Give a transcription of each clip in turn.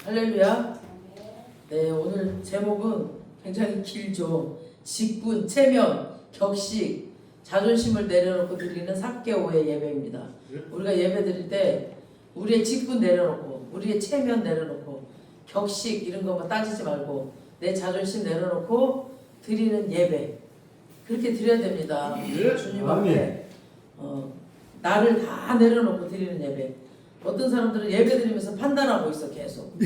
할렐루야. 네, 오늘 제목은 굉장히 길죠. 직분, 체면, 격식, 자존심을 내려놓고 드리는 삭개오의 예배입니다. 우리가 예배 드릴 때 우리의 직분 내려놓고, 우리의 체면 내려놓고, 격식 이런 것만 따지지 말고 내 자존심 내려놓고 드리는 예배, 그렇게 드려야 됩니다. 주님 앞에 나를 다 내려놓고 드리는 예배. 어떤 사람들은 예배 드리면서 판단하고 있어. 계속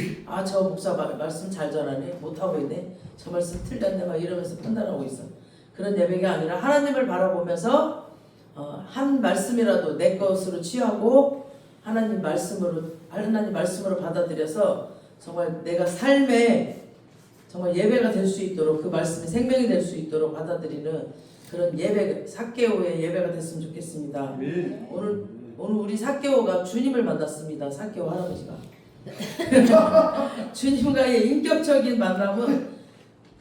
저 목사 말씀 잘 전하네, 못하고 있네, 저 말씀 틀렸네, 막 이러면서 판단하고 있어. 그런 예배가 아니라 하나님을 바라보면서 한 말씀이라도 내 것으로 취하고 하나님 말씀으로 받아들여서 정말 내가 삶에 정말 예배가 될 수 있도록, 그 말씀이 생명이 될 수 있도록 받아들이는 그런 예배, 삭개오의 예배가 됐으면 좋겠습니다. 오늘 우리 삭개오가 주님을 만났습니다. 삭개오 할아버지가 주님과의 인격적인 만남은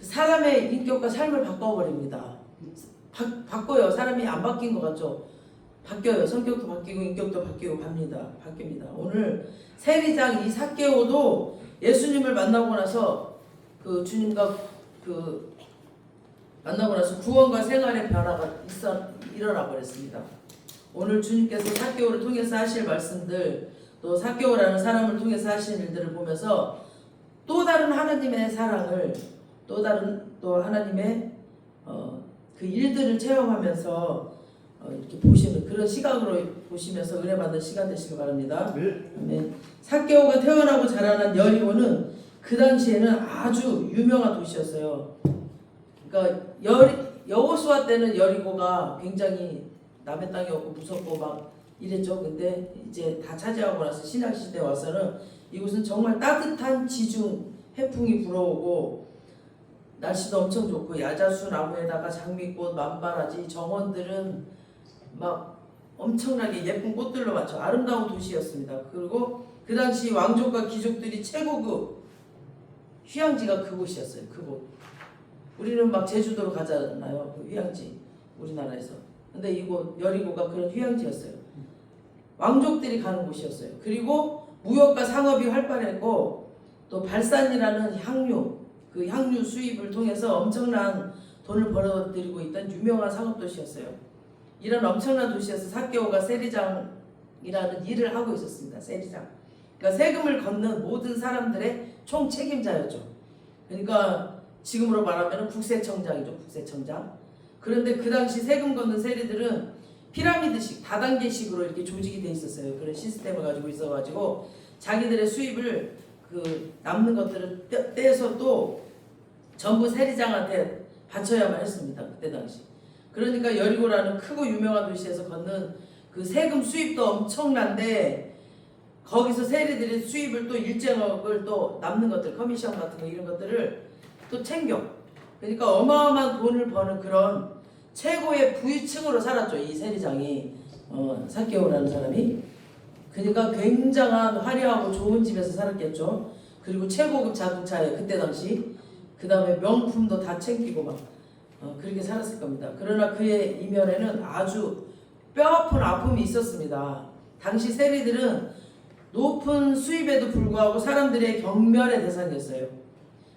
사람의 인격과 삶을 바꿔버립니다. 바꿔요. 사람이 안 바뀐 것 같죠? 바뀌어요. 성격도 바뀌고 인격도 바뀌고 바뀝니다. 오늘 세리장 이 삭개오도 예수님을 만나고 나서 그 주님과 만나고 나서 구원과 생활의 변화가 일어나 버렸습니다. 오늘 주님께서 삭개오를 통해서 하실 말씀들, 또 삭개오라는 사람을 통해서 하신 일들을 보면서 또 다른 하나님의 사랑을, 또 하나님의 그 일들을 체험하면서 이렇게 보시는 그런 시각으로 보시면서 은혜 받는 시간 되시길 바랍니다. 아멘. 삭개오가 태어나고 자라난 여리고는 그 당시에는 아주 유명한 도시였어요. 그러니까 여호수아 때는 여리고가 굉장히 남의 땅이었고 무섭고 막 이랬죠. 근데 이제 다 차지하고 나서 신약시대에 와서는 이곳은 정말 따뜻한 지중 해풍이 불어오고 날씨도 엄청 좋고 야자수 나무에다가 장미꽃, 만바라지, 정원들은 막 엄청나게 예쁜 꽃들로 많죠. 아름다운 도시였습니다. 그리고 그 당시 왕족과 귀족들이 최고급 휴양지가 그곳이었어요. 그곳. 우리는 막 제주도로 가잖아요. 그 휴양지, 우리나라에서. 근데 이곳 여리고가 그런 휴양지였어요. 왕족들이 가는 곳이었어요. 그리고 무역과 상업이 활발했고 또 발산이라는 그 향유 수입을 통해서 엄청난 돈을 벌어들이고 있던 유명한 상업도시였어요. 이런 엄청난 도시에서 삭개오가 세리장이라는 일을 하고 있었습니다. 세리장. 그러니까 세금을 걷는 모든 사람들의 총 책임자였죠. 그러니까 지금으로 말하면 국세청장이죠. 국세청장. 그런데 그 당시 세금 걷는 세리들은 피라미드식, 다단계식으로 이렇게 조직이 돼 있었어요. 그런 시스템을 가지고 있어가지고 자기들의 수입을 남는 것들을 떼서 또 전부 세리장한테 바쳐야만 했습니다. 그때 당시. 그러니까 여리고라는 크고 유명한 도시에서 걷는 그 세금 수입도 엄청난데 거기서 세리들이 수입을 또 일정액을 또 남는 것들, 커미션 같은 거 이런 것들을 또 챙겨. 그러니까 어마어마한 돈을 버는 그런 최고의 부유층으로 살았죠. 이 세리장이, 삭개오라는 사람이. 그러니까 굉장한 화려하고 좋은 집에서 살았겠죠. 그리고 최고급 자동차에 그때 당시, 그 다음에 명품도 다 챙기고 막 그렇게 살았을 겁니다. 그러나 그의 이면에는 아주 뼈아픈 아픔이 있었습니다. 당시 세리들은 높은 수입에도 불구하고 사람들의 경멸의 대상이었어요.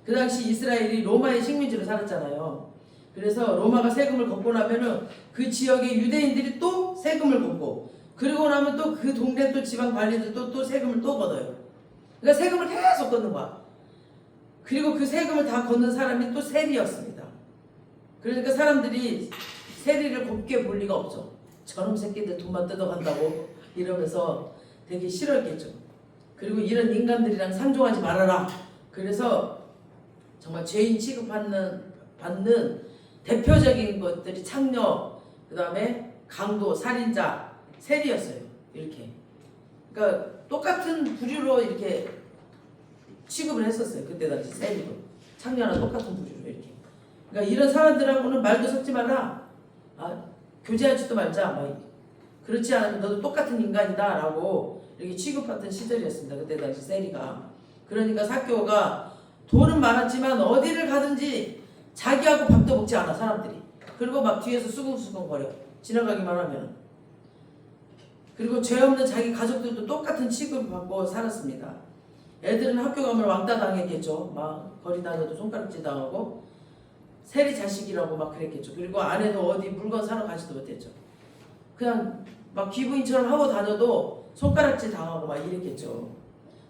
그 당시 이스라엘이 로마의 식민지로 살았잖아요. 그래서 로마가 세금을 걷고 나면은 그 지역의 유대인들이 또 세금을 걷고, 그리고 나면 또 그 동네 또 지방 관리들도 또 세금을 또 걷어요. 그러니까 세금을 계속 걷는 거야. 그리고 그 세금을 다 걷는 사람이 또 세리였습니다. 그러니까 사람들이 세리를 곱게 볼 리가 없죠. 저놈 새끼들 돈만 뜯어간다고 이러면서 되게 싫었겠죠. 그리고 이런 인간들이랑 상종하지 말아라. 그래서 정말 죄인 취급받는 대표적인 것들이 창녀, 그 다음에 강도, 살인자, 세리였어요. 이렇게. 그러니까 똑같은 부류로 이렇게 취급을 했었어요. 그때 당시 세리도. 창녀랑 똑같은 부류로 이렇게. 그러니까 이런 사람들하고는 말도 섞지 말라. 교제하지도 말자. 그렇지 않으면 너도 똑같은 인간이다. 라고 이렇게 취급받던 시절이었습니다. 그때 당시 세리가. 그러니까 삭개오가 돈은 많았지만 어디를 가든지 자기하고 밥도 먹지 않아, 사람들이. 그리고 막 뒤에서 수근수근 거려. 지나가기만 하면. 그리고 죄 없는 자기 가족들도 똑같은 취급을 받고 살았습니다. 애들은 학교 가면 왕따 당했겠죠. 막 거리 다녀도 손가락질 당하고 세리 자식이라고 막 그랬겠죠. 그리고 아내도 어디 물건 사러 가지도 못했죠. 그냥 막 귀부인처럼 하고 다녀도 손가락질 당하고 막 이랬겠죠.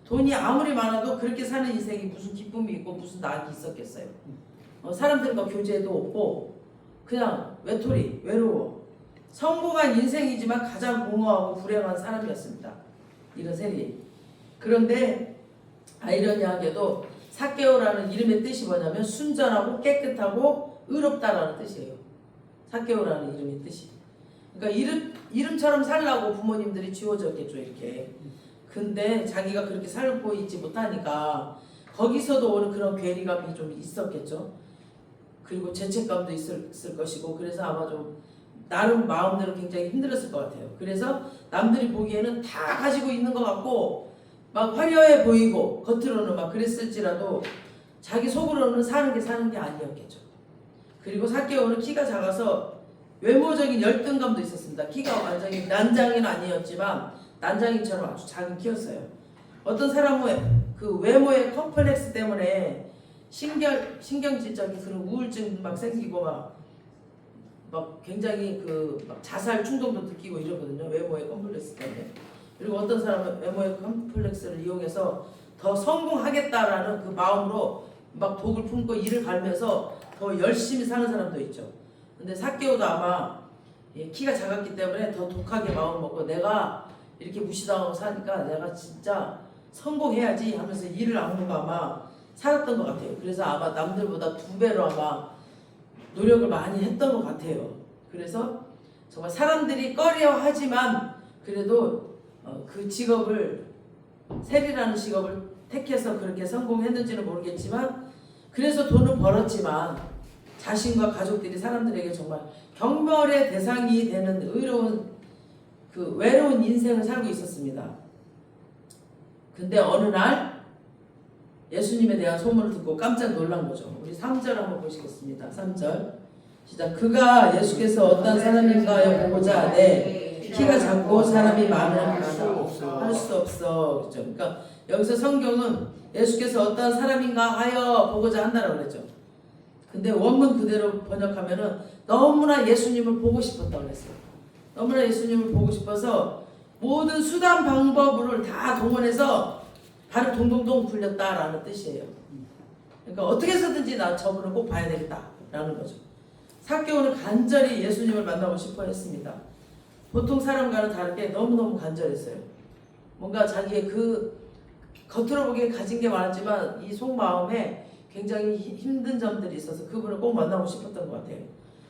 돈이 아무리 많아도 그렇게 사는 인생이 무슨 기쁨이 있고 무슨 낙이 있었겠어요. 사람들과 교제도 없고 그냥 외톨이, 외로워. 성공한 인생이지만 가장 공허하고 불행한 사람이었습니다. 이런 세리. 그런데 아이러니하게도 삭개오라는 이름의 뜻이 뭐냐면 순전하고 깨끗하고 의롭다라는 뜻이에요. 삭개오라는 이름의 뜻이. 그러니까 이름처럼 살라고 부모님들이 지어줬겠죠, 이렇게. 근데 자기가 그렇게 살고 있지 못하니까 거기서도 오는 그런 괴리감이 좀 있었겠죠. 그리고 죄책감도 있을 것이고, 그래서 아마 좀 나름 마음대로 굉장히 힘들었을 것 같아요. 그래서 남들이 보기에는 다 가지고 있는 것 같고 막 화려해 보이고 겉으로는 막 그랬을지라도 자기 속으로는 사는 게 아니었겠죠. 그리고 삭개오는 키가 작아서 외모적인 열등감도 있었습니다. 키가 완전히 난장이는 아니었지만 난장이처럼 아주 작은 키였어요. 어떤 사람은 그 외모의 컴플렉스 때문에 신경질적인 그런 우울증 막 생기고 막 굉장히 막 자살 충동도 느끼고 이러거든요. 외모의 컴플렉스 때문에. 그리고 어떤 사람은 외모의 컴플렉스를 이용해서 더 성공하겠다라는 그 마음으로 막 독을 품고 이를 갈면서 더 열심히 사는 사람도 있죠. 근데 삭개오도 아마 키가 작았기 때문에 더 독하게 마음을 먹고 내가 이렇게 무시당하고 사니까 내가 진짜 성공해야지 하면서 이를 악물고 아마 살았던 것 같아요. 그래서 아마 남들보다 2배로 아마 노력을 많이 했던 것 같아요. 그래서 정말 사람들이 꺼려하지만 그래도 그 직업을, 세리라는 직업을 택해서 그렇게 성공했는지는 모르겠지만 그래서 돈을 벌었지만 자신과 가족들이 사람들에게 정말 경멸의 대상이 되는 외로운 인생을 살고 있었습니다. 근데 어느 날 예수님에 대한 소문을 듣고 깜짝 놀란 거죠. 우리 3절 한번 보시겠습니다. 3절 시작. 그가 예수께서 어떤 사람인가요 보고자 키가 작고 사람이 많으면 할 수 없어. 그렇죠? 그러니까 여기서 성경은 예수께서 어떤 사람인가 하여 보고자 한다라고 그랬죠. 근데 원문 그대로 번역하면은 너무나 예수님을 보고 싶었다고 그랬어요. 너무나 예수님을 보고 싶어서 모든 수단 방법을 다 동원해서 발을 동동동 굴렸다라는 뜻이에요. 그러니까 어떻게 해서든지 나 저분을 꼭 봐야 되겠다라는 거죠. 삭개오는 간절히 예수님을 만나고 싶어 했습니다. 보통 사람과는 다르게 너무너무 간절했어요. 뭔가 자기의 겉으로 보기엔 가진 게 많았지만 이 속마음에 굉장히 힘든 점들이 있어서 그분을 꼭 만나고 싶었던 것 같아요.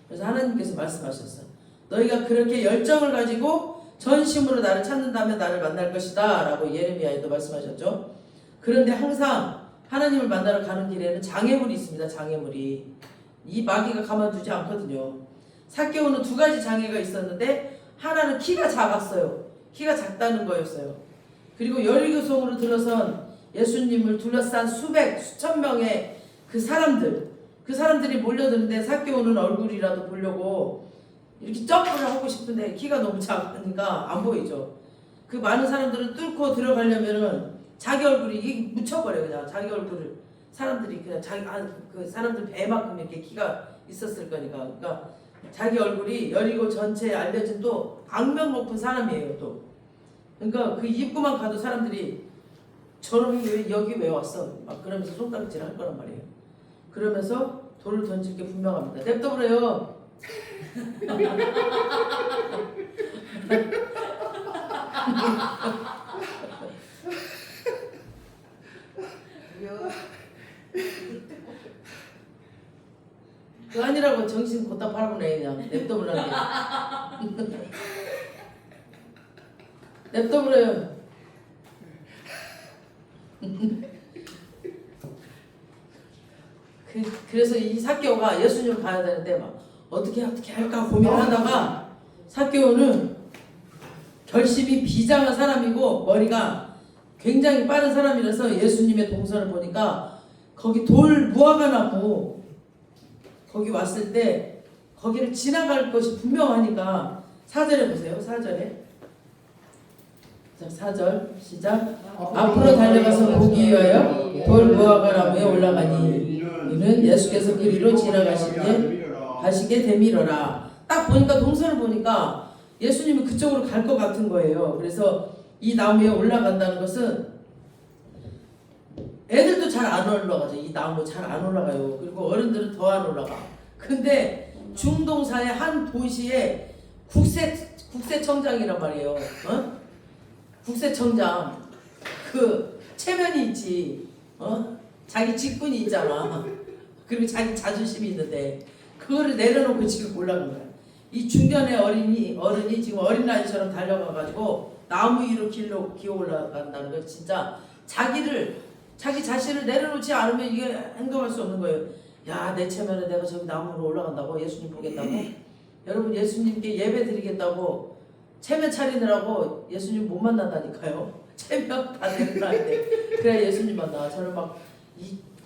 그래서 하나님께서 말씀하셨어요. 너희가 그렇게 열정을 가지고 전심으로 나를 찾는다면 나를 만날 것이다 라고 예레미야에도 말씀하셨죠. 그런데 항상 하나님을 만나러 가는 길에는 장애물이 있습니다. 장애물이. 이 마귀가 가만두지 않거든요. 삭개오는 2가지 장애가 있었는데 하나는 키가 작았어요. 키가 작다는 거였어요. 그리고 여리고성으로 들어선 예수님을 둘러싼 수천 명의 그 사람들이 몰려드는데 삭개오는 얼굴이라도 보려고 이렇게 점프를 하고 싶은데 키가 너무 작으니까 안 보이죠. 그 많은 사람들을 뚫고 들어가려면은 자기 얼굴이 이게 묻혀버려. 그냥 자기 얼굴을 사람들이 그냥 그 사람들 배만큼 이렇게 키가 있었을 거니까. 그러니까 자기 얼굴이 여리고 전체에 알려진 또 악명 높은 사람이에요. 또 그러니까 그 입구만 가도 사람들이 저놈이 여기 왜 왔어? 막 그러면서 손가락질 할 거란 말이에요. 그러면서 돌을 던질 게 분명합니다. 냅둬버려요. 그거 아니라고 정신 곧다 팔아보네. 그냥 냅둬버려요. 냅둬버려요. 그래서 이 삭개오가 예수님을 봐야 되는데 막 어떻게 할까 고민하다가 삭개오는 결심이 비장한 사람이고 머리가 굉장히 빠른 사람이라서 예수님의 동선을 보니까 거기 돌 무화과 나무 거기 왔을 때 거기를 지나갈 것이 분명하니까 4절에 보세요. 자, 4절 시작. 앞으로 달려가서 보기 위하여 돌 무화과 나무에 올라가니 이는 예수께서 그리로 지나가시게 되밀어라. 딱 보니까 동선을 보니까 예수님이 그쪽으로 갈 것 같은 거예요. 그래서 이 나무에 올라간다는 것은 애들도 잘 안 올라가죠. 이 나무 잘 안 올라가요. 그리고 어른들은 더 안 올라가. 근데 중동사의 한 도시의 국세청장이란 말이에요. 어? 국세청장 그 체면이 있지. 자기 직분이 있잖아. 그리고 자기 자존심이 있는데 그거를 내려놓고 지금 올라간 거야. 이 중년의 어른이 지금 어린아이처럼 달려가가지고 나무 위로 길로 기어 올라간다는 거 진짜 자기 자신을 내려놓지 않으면 이게 행동할 수 없는 거예요. 야, 내 체면에 내가 저기 나무로 올라간다고? 예수님 보겠다고? 여러분 예수님께 예배 드리겠다고 체면 차리느라고 예수님 못 만난다니까요. 체면 다 내려놔야 돼. 그래야 예수님 만나. 저는 막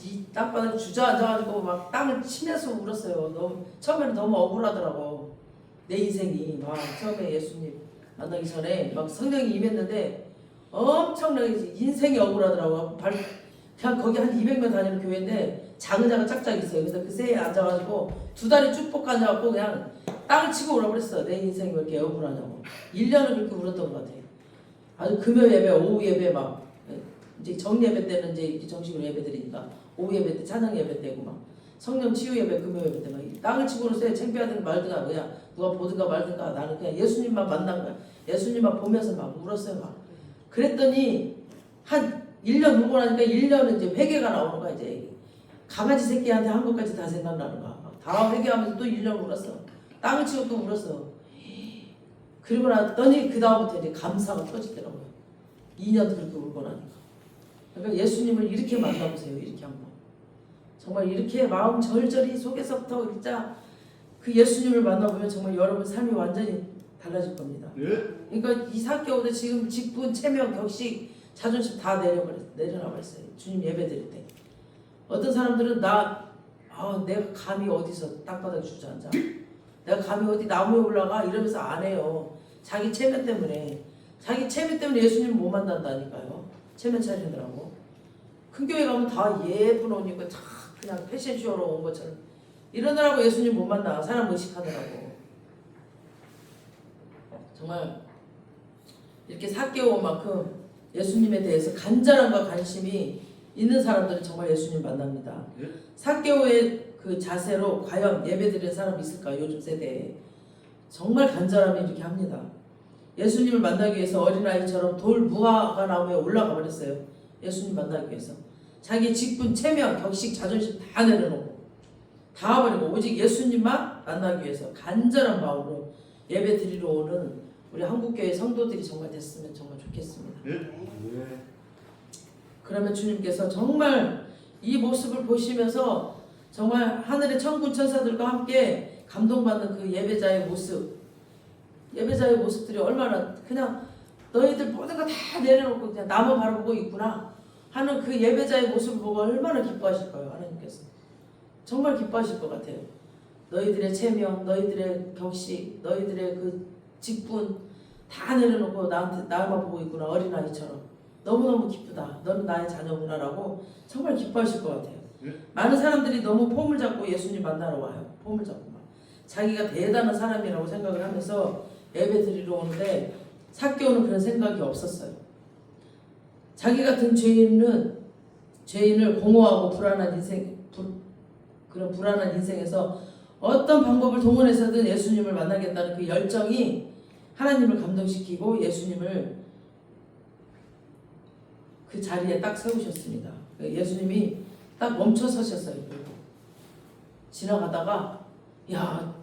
이 땅바닥에 주저앉아가지고 막 땅을 치면서 울었어요. 처음에는 너무 억울하더라고. 내 인생이 막 처음에 예수님 만나기 전에 막 성령이 임했는데 엄청나게 인생이 억울하더라고. 그냥 거기 한 200명 다니는 교회인데 작은 자가 짝짝 있어요. 그래서 그 새에 앉아가지고 두 다리 쭉 뻗고 앉아갖고 그냥 땅을 치고 오라고 그랬어. 내 인생이 왜 이렇게 억울하냐고. 1년을 그렇게 울었던 것 같아요. 아주 금요 예배, 오후 예배 막 이제 정예배 때는 이제 이렇게 정식으로 예배 드리니까 오후 예배 때 찬양 예배 때고 막 성령 치유 예배, 금요 예배 때 막 땅을 치고 오르세요. 창피하든 말든가 그냥 누가 보든가 말든가 나는 그냥 예수님만 만난 거야. 예수님만 보면서 막 울었어요. 막 그랬더니 한 1년 울고 나니까 1년은 이제 회개가 나오는 거야. 이제 강아지 새끼한테 한 것까지 다 생각나는 거야. 다 회개하면서 또 1년 울었어. 땅을 치고 또 울었어. 그리고 났더니 그 다음부터 이제 감사가 터지더라고요. 2년 그렇게 울고 나니까. 그러니까 예수님을 이렇게 만나보세요. 이렇게 한번. 정말 이렇게 마음 절절히 속에서부터 진짜 그 예수님을 만나보면 정말 여러분 삶이 완전히 달라질 겁니다. 그러니까 이 사개오도 지금 직분, 체면, 격식, 자존심 다 내려놔버렸어요. 주님 예배 드릴 때. 어떤 사람들은 내가 감히 어디서 땅바닥에 주저앉아. 내가 감히 어디 나무에 올라가 이러면서 안 해요. 자기 체면 때문에. 자기 체면 때문에 예수님 못 만난다니까요. 체면 차리느라고. 큰 교회 가면 다 예쁜 옷 입고 다 그냥 패션쇼로 온 것처럼 이러느라고 예수님 못 만나. 사람 의식하느라고. 정말 이렇게 사개오만큼 예수님에 대해서 간절함과 관심이 있는 사람들은 정말 예수님 만납니다. 사개오의 그 자세로 과연 예배드리는 사람이 있을까? 요즘 세대에 정말 간절함이 이렇게 합니다. 예수님을 만나기 위해서 어린아이처럼 돌 무화과 나무에 올라가 버렸어요. 예수님 만나기 위해서 자기 직분, 체면, 격식, 자존심 다 내려놓고 다 버리고 오직 예수님만 만나기 위해서 간절한 마음으로 예배 드리러 오는 우리 한국교회 성도들이 정말 됐으면 정말 좋겠습니다. 그러면 주님께서 정말 이 모습을 보시면서 정말 하늘의 천군 천사들과 함께 감동받는 그 예배자의 모습들이 얼마나 그냥 너희들 모든 거 다 내려놓고 그냥 나만 바라보고 있구나 하는 그 예배자의 모습을 보고 얼마나 기뻐하실 거예요. 하나님께서 정말 기뻐하실 것 같아요. 너희들의 체면, 너희들의 격식, 너희들의 그 직분 다 내려놓고 나만 보고 있구나. 어린아이처럼 너무너무 기쁘다. 너는 나의 자녀구나 라고 정말 기뻐하실 것 같아요. 많은 사람들이 너무 폼을 잡고 예수님 만나러 와요. 폼을 잡고 막 자기가 대단한 사람이라고 생각을 하면서 예배 드리러 오는데 사개오는 그런 생각이 없었어요. 자기 같은 죄인을 공허하고 그런 불안한 인생에서 어떤 방법을 동원해서든 예수님을 만나겠다는 그 열정이 하나님을 감동시키고 예수님을 그 자리에 딱 세우셨습니다. 예수님이 딱 멈춰 서셨어요. 지나가다가 야,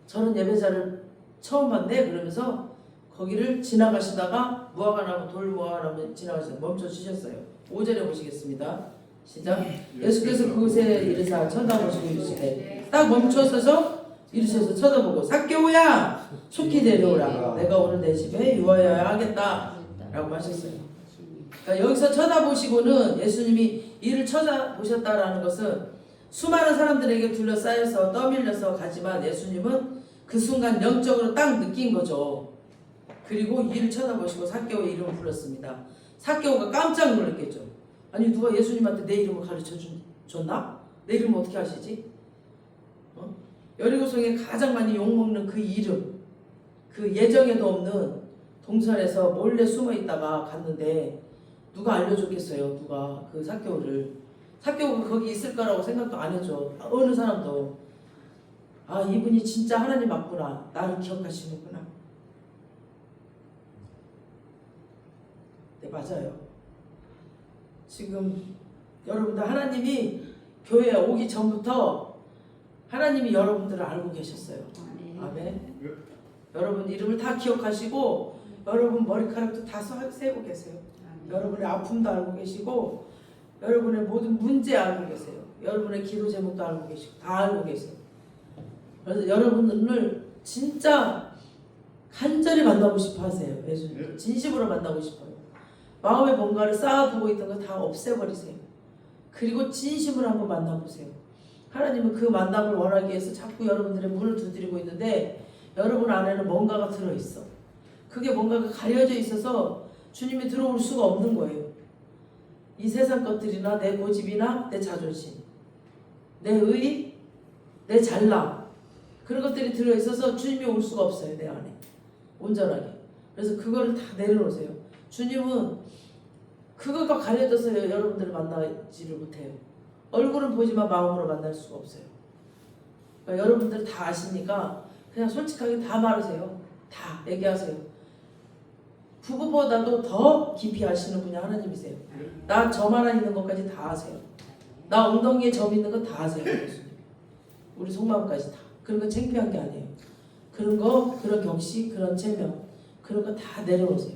저런 예배자를 처음 봤네 그러면서 거기를 지나가시다가 무화과나무 돌 무화과나무 지나가시다 멈춰 주셨어요. 5절에 보시겠습니다. 시작. 예수께서 그곳에 이르사 쳐다보시고 이르시되 딱 멈춰 서서 이르셔서 쳐다보고 삭개오야 속히 내려오라. 내가 오늘 내 집에 유하여야 하겠다 라고 하셨어요. 그러니까 여기서 쳐다보시고는 예수님이 이를 쳐다보셨다라는 것은 수많은 사람들에게 둘러싸여서 떠밀려서 가지만 예수님은 그 순간 영적으로 딱 느낀 거죠. 그리고 이를 쳐다보시고 삭개오의 이름을 불렀습니다. 삭개오가 깜짝 놀랐겠죠. 아니 누가 예수님한테 내 이름을 가르쳐줬나? 내 이름을 어떻게 아시지? 여리고성에 가장 많이 욕먹는 그 이름, 그 예정에도 없는 동선에서 몰래 숨어 있다가 갔는데 누가 알려줬겠어요? 누가 그 삭개오를. 삭개오가 거기 있을 거라고 생각도 안 했죠. 어느 사람도. 아, 이분이 진짜 하나님 맞구나. 나를 기억하시는구나. 네, 맞아요. 지금 여러분들 하나님이 교회에 오기 전부터 하나님이 여러분들을 알고 계셨어요. 아멘. 여러분 이름을 다 기억하시고 여러분 머리카락도 다 세고 계세요. 여러분의 아픔도 알고 계시고 여러분의 모든 문제 알고 계세요. 여러분의 기도 제목도 알고 계시고 다 알고 계세요. 그래서 여러분을 진짜 간절히 만나고 싶어 하세요. 예수님 진심으로 만나고 싶어요. 마음에 뭔가를 쌓아두고 있던 거 다 없애버리세요. 그리고 진심으로 한번 만나보세요. 하나님은 그 만남을 원하기 위해서 자꾸 여러분들의 문을 두드리고 있는데 여러분 안에는 뭔가가 들어있어. 그게 뭔가가 가려져 있어서 주님이 들어올 수가 없는 거예요. 이 세상 것들이나 내 고집이나 내 자존심, 내 의, 내 잘남, 그런 것들이 들어있어서 주님이 올 수가 없어요. 내 안에 온전하게. 그래서 그거를 다 내려놓으세요. 주님은 그거가 가려져서 여러분들을 만나지를 못해요. 얼굴은 보지만 마음으로 만날 수가 없어요. 그러니까 여러분들 다 아시니까 그냥 솔직하게 다 말하세요. 다 얘기하세요. 부부보다도 더 깊이 아시는 분이 하나님이세요. 나 점 하나 있는 것까지 다 아세요. 나 엉덩이에 점 있는 거 다 아세요. 우리 속마음까지 다. 그런 거 창피한 게 아니에요. 그런 거, 그런 경시, 그런 체면, 그런 거 다 내려오세요.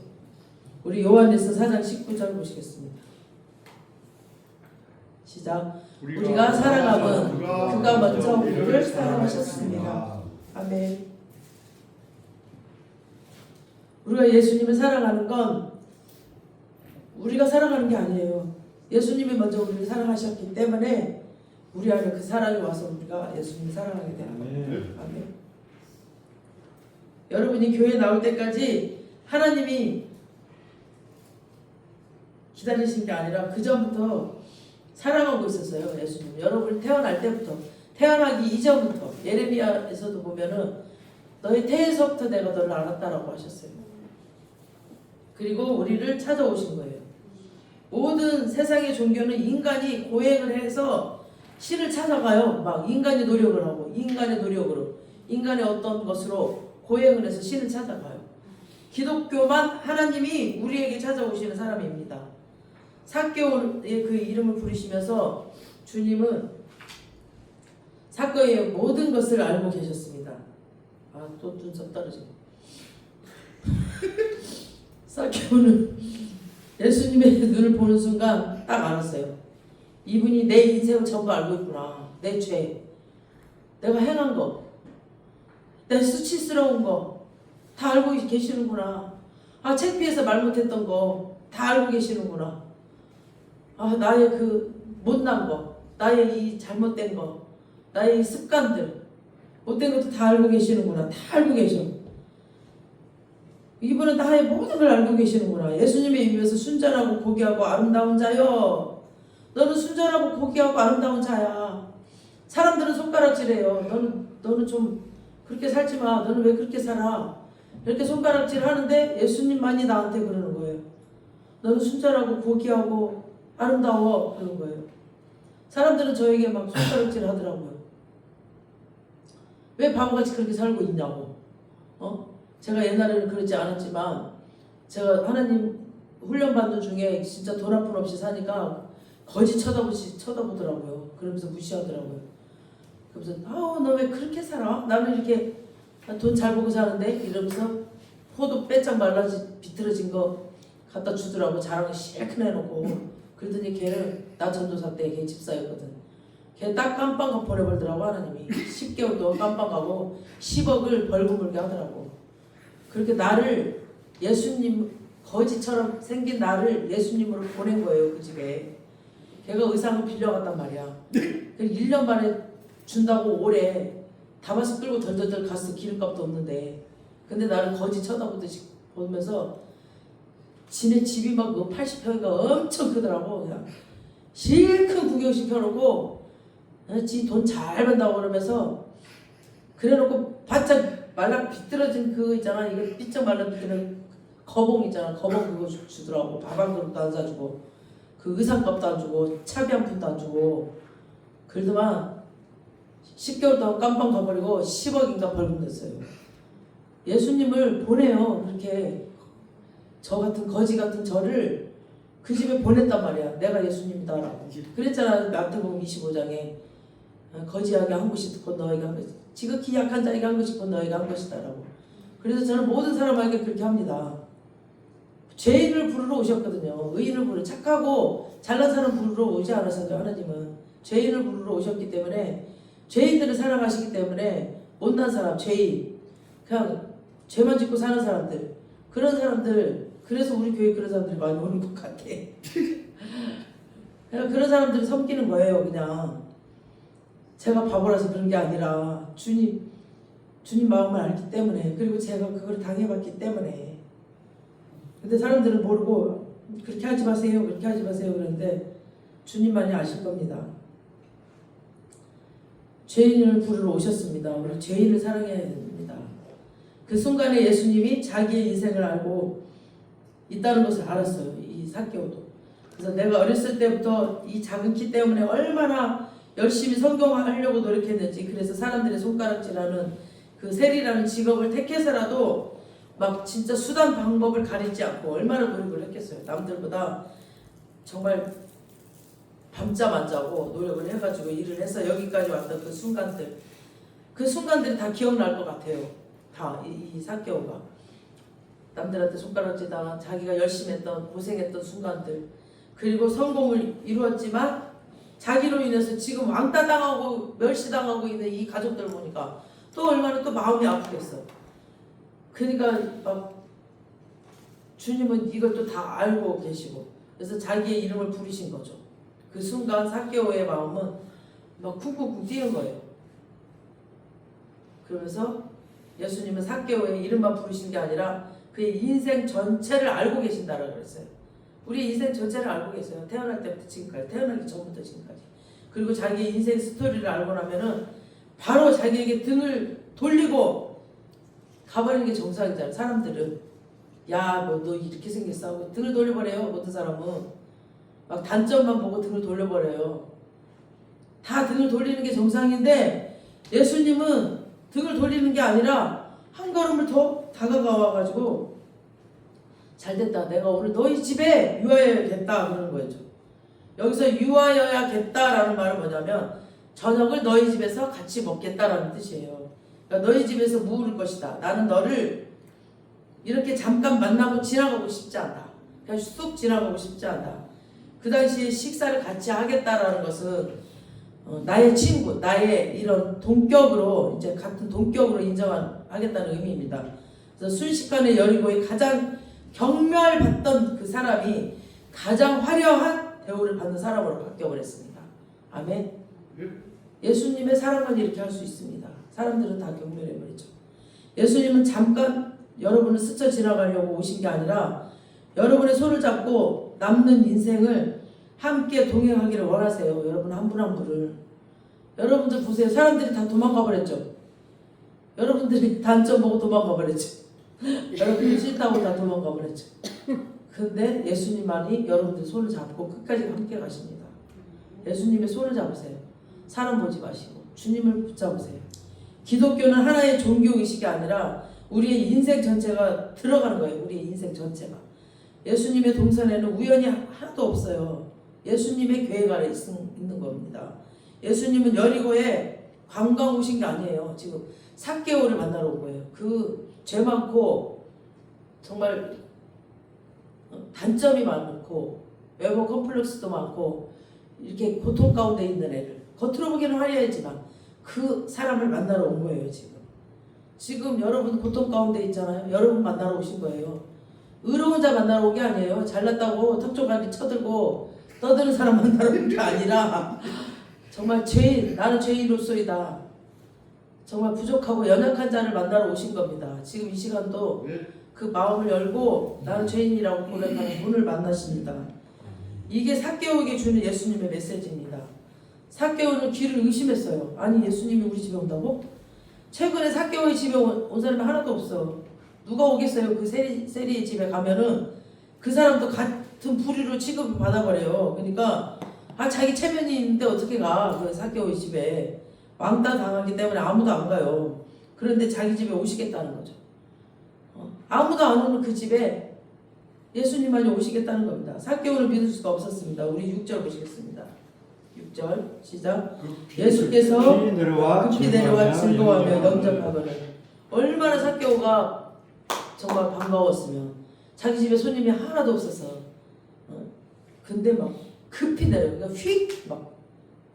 우리 요한일서 4장 19절 보시겠습니다. 시작. 우리가 사랑함은 그가 먼저 우리를 사랑하셨습니다. 아멘. 우리가 예수님을 사랑하는 건 우리가 사랑하는 게 아니에요. 예수님이 먼저 우리를 사랑하셨기 때문에 우리 안에 그 사랑이 와서 우리가 예수님을 사랑하게 되는 거예요. 아멘. 여러분이 교회에 나올 때까지 하나님이 기다리신 게 아니라 그 전부터 사랑하고 있었어요. 예수님. 여러분 태어날 때부터, 태어나기 이전부터 예레미야에서도 보면은 너의 태에서부터 내가 너를 알았다라고 하셨어요. 그리고 우리를 찾아오신 거예요. 모든 세상의 종교는 인간이 고행을 해서 신을 찾아가요. 막 인간이 노력을 하고 인간의 노력으로 인간의 어떤 것으로 고행을 해서 신을 찾아가요. 기독교만 하나님이 우리에게 찾아오시는 사람입니다. 삭개오의 그 이름을 부르시면서 주님은 삭개오의 모든 것을 알고 계셨습니다. 아, 또 눈썹 떨어지네. 삭개오는 예수님의 눈을 보는 순간 딱 알았어요. 이분이 내 인생을 전부 알고 있구나. 내 죄, 내가 행한 거, 내 수치스러운 거 다 알고 계시는구나. 아, 창피해서 말 못했던 거 다 알고 계시는구나. 아, 나의 그 못난 거, 나의 이 잘못된 거, 나의 습관들, 못된 것도 다 알고 계시는구나. 다 알고 계셔. 이분은 나의 모든 걸 알고 계시는구나. 예수님의 입에서 순전하고 고귀하고 아름다운 자여. 너는 순전하고 고귀하고 아름다운 자야. 사람들은 손가락질해요. 너는 좀 그렇게 살지 마. 너는 왜 그렇게 살아? 이렇게 손가락질 하는데 예수님만이 나한테 그러는 거예요. 너는 순전하고 고귀하고 아름다워. 그러는 거예요. 사람들은 저에게 막 손가락질 하더라고요. 왜 바보같이 그렇게 살고 있냐고. 제가 옛날에는 그러지 않았지만 제가 하나님 훈련받는 중에 진짜 돈 한 푼 없이 사니까 거짓 쳐다보더라고요. 그러면서 무시하더라고요. 그러면서 너 왜 그렇게 살아? 나는 이렇게 돈 잘 벌고 사는데? 이러면서 포도 빼짝 비틀어진 거 갖다 주더라고. 자랑을 실컷 해놓고. 그러더니 걔를 나 전도사 때 걔 집사였거든. 걔 딱 깜빵 보내버리더라고 하나님이. 10개월 동안 깜빵 가고 10억을 벌금 물게 하더라고. 그렇게 나를 예수님 거지처럼 생긴 나를 예수님으로 보낸 거예요. 그 집에. 걔가 의상을 빌려갔단 말이야. 1년 만에 준다고 오래 다마스 끌고 덜덜덜 갔어. 기름값도 없는데. 근데 나를 거지 쳐다보듯이 보면서 지네 집이 막 80평인가 엄청 크더라고. 그냥 실큰 구경식 펴놓고 지 돈 잘 번다고 그러면서 그래놓고 바짝 말라 비뚤어진 그 있잖아. 이거 삐쩍 말라 비뚤어진 거봉 있잖아. 거봉 그거 주더라고. 밥 한 그릇도 안 사주고 그 의상값도 안 주고 차비 한 푼도 안 주고 그러더만 10개월 동안 깜빵 가버리고 10억인가 벌금 냈어요. 예수님을 보내요. 그렇게 저 같은 거지 같은 저를 그 집에 보냈단 말이야. 내가 예수님이다라고. 그랬잖아. 마태복음 25장에 거지에게 한 것이 듣고 너에게 한 것이 지극히 약한 자에게 한 것이 곧 너에게 한 것이다라고. 그래서 저는 모든 사람에게 그렇게 합니다. 죄인을 부르러 오셨거든요. 의인을 부르러 착하고 잘난 사람 부르러 오지 않았어요. 하나님은 죄인을 부르러 오셨기 때문에 죄인들을 사랑하시기 때문에 못난 사람, 죄인, 그냥 죄만 짓고 사는 사람들 그런 사람들 그래서 우리 교회 그런 사람들이 많이 오는 것 같아. 그냥 그런 사람들을 섬기는 거예요. 그냥 제가 바보라서 그런 게 아니라 주님 마음을 알기 때문에 그리고 제가 그걸 당해봤기 때문에. 근데 사람들은 모르고 그렇게 하지 마세요 그렇게 하지 마세요 그러는데 주님만이 아실 겁니다. 죄인을 부르러 오셨습니다. 우리 죄인을 사랑해야 됩니다. 그 순간에 예수님이 자기의 인생을 알고 있다는 것을 알았어요. 이 삭개오도. 그래서 내가 어렸을 때부터 이 작은 키 때문에 얼마나 열심히 성경하려고 노력했는지 그래서 사람들의 손가락질하는 그 세리라는 직업을 택해서라도 막 진짜 수단 방법을 가리지 않고 얼마나 노력을 했겠어요. 남들보다 정말 밤잠 안 자고 노력을 해가지고 일을 해서 여기까지 왔던 그 순간들이 다 기억날 것 같아요. 다 이 삭개오가 남들한테 손가락질 당한 자기가 열심히 했던 고생했던 순간들 그리고 성공을 이루었지만 자기로 인해서 지금 왕따 당하고 멸시당하고 있는 이 가족들 보니까 또 얼마나 또 마음이 아프겠어. 그러니까 막 주님은 이것도 다 알고 계시고 그래서 자기의 이름을 부르신 거죠. 그 순간 삭개오의 마음은 막 쿵쿵쿵 뛰는 거예요. 그러면서 예수님은 삭개오의 이름만 부르신 게 아니라 그의 인생 전체를 알고 계신다라고 그랬어요. 우리 인생 전체를 알고 계세요. 태어날 때부터 지금까지, 태어나기 전부터 지금까지. 그리고 자기의 인생 스토리를 알고 나면은 바로 자기에게 등을 돌리고 가버리는 게 정상이잖아요. 사람들은 야, 뭐 너 이렇게 생겼어 하고 등을 돌려버려요. 모든 사람은 막 단점만 보고 등을 돌려버려요. 다 등을 돌리는 게 정상인데 예수님은 등을 돌리는 게 아니라 한 걸음을 더 다가가와가지고 잘됐다. 내가 오늘 너희 집에 유하여야겠다 그러는 거죠. 여기서 유하여야겠다라는 말은 뭐냐면 저녁을 너희 집에서 같이 먹겠다라는 뜻이에요. 그러니까 너희 집에서 묵을 것이다. 나는 너를 이렇게 잠깐 만나고 지나가고 싶지 않다. 그냥 쑥 지나가고 싶지 않다. 그 당시에 식사를 같이 하겠다라는 것은 나의 친구, 나의 이런 동격으로 이제 같은 동격으로 인정하겠다는 의미입니다. 그래서 순식간에 여리고의 가장 경멸받던 그 사람이 가장 화려한 대우를 받는 사람으로 바뀌어버렸습니다. 아멘. 예수님의 사랑만 이렇게 할 수 있습니다. 사람들은 다 경멸해버리죠. 예수님은 잠깐 여러분을 스쳐 지나가려고 오신 게 아니라 여러분의 손을 잡고 남는 인생을 함께 동행하기를 원하세요. 여러분 한 분 한 분을. 여러분들 보세요. 사람들이 다 도망가 버렸죠. 여러분들이 단점 보고 도망가 버렸죠. 여러분들이 싫다고 다 도망가 버렸죠. 근데 예수님만이 여러분들 손을 잡고 끝까지 함께 가십니다. 예수님의 손을 잡으세요. 사람 보지 마시고 주님을 붙잡으세요. 기독교는 하나의 종교의식이 아니라 우리의 인생 전체가 들어가는 거예요. 우리의 인생 전체가. 예수님의 동선에는 우연이 하나도 없어요. 예수님의 계획 아래 있는 겁니다. 예수님은 여리고에 관광 오신 게 아니에요. 지금 삭개오를 만나러 온 거예요. 그 죄 많고 정말 단점이 많고 외모 컴플렉스도 많고 이렇게 고통 가운데 있는 애를 겉으로 보기에는 화려하지만 그 사람을 만나러 온 거예요. 지금 여러분 고통 가운데 있잖아요. 여러분 만나러 오신 거예요. 의로운 자 만나러 온 게 아니에요. 잘났다고 턱조갈비 쳐들고 떠드는 사람 만나러 온 게 아니라 정말 죄인, 나는 죄인으로서이다. 정말 부족하고 연약한 자를 만나러 오신 겁니다. 지금 이 시간도 그 마음을 열고 나는 죄인이라고 고백하는 분을 만나십니다. 이게 삭개오에게 주는 예수님의 메시지입니다. 삭개오는 길을 의심했어요. 아니 예수님이 우리 집에 온다고? 최근에 삭개오의 집에 온 사람이 하나도 없어. 누가 오겠어요? 그 세리의 집에 가면은 그 사람도 같은 부류로 취급을 받아버려요. 그러니까 자기 체면이 있는데 어떻게 가? 그 삭개오의 집에 왕따 당하기 때문에 아무도 안 가요. 그런데 자기 집에 오시겠다는 거죠. 아무도 안 오는 그 집에 예수님만이 오시겠다는 겁니다. 삭개오를 믿을 수가 없었습니다. 우리 6절 보시겠습니다. 6절 시작. 예수께서 급히 내려와 즐거워하며 영접하거늘. 얼마나 삭개오가 정말 반가웠으면 자기 집에 손님이 하나도 없었어. 근데 막 급히 내려, 그러니까 휙막